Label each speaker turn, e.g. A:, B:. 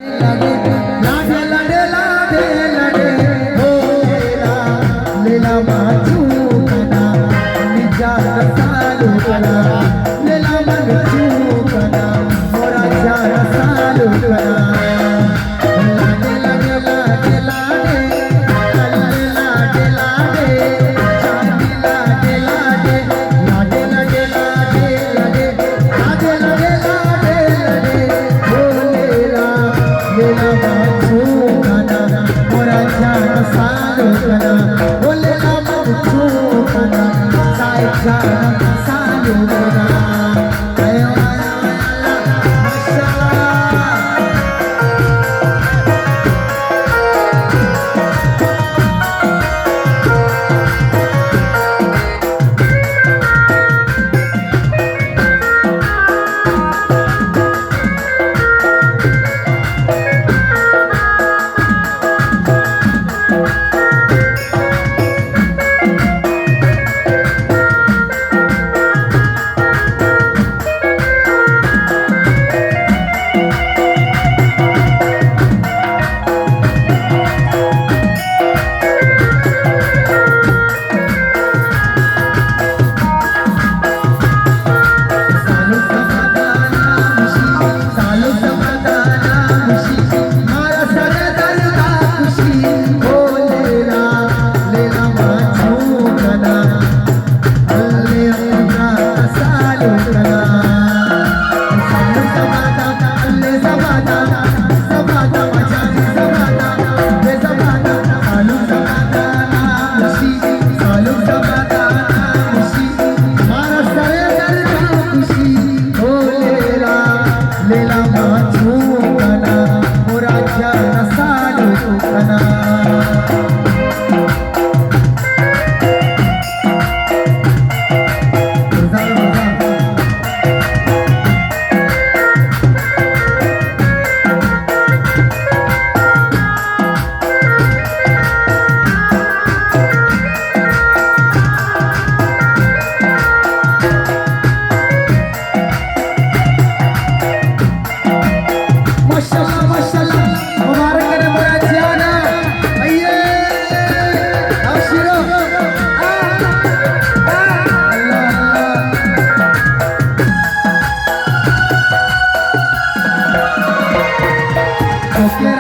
A: लाडे लाडे लाडे लाडे लाडे हो लेला माचू कना निजा सालू कना लेला माचू कना मोरा जान सालू कना लाडे लाडे लाडे लाडे लाडे लाडे लाडे लाडे लाडे लाडे लाडे लाडे लाडे लाडे लाडे लाडे हो लेला माचू कना मोरा जान सालू कना ओ लेला माचू कना साई जान सालू कना आयो आयो माशाअल्लाह लेला माचू कना मोरा जान सालू कना माशाअल्लाह माशाअल्लाह मुबारक करे मोरा जाना अये अबशिरो अल्लाह ओके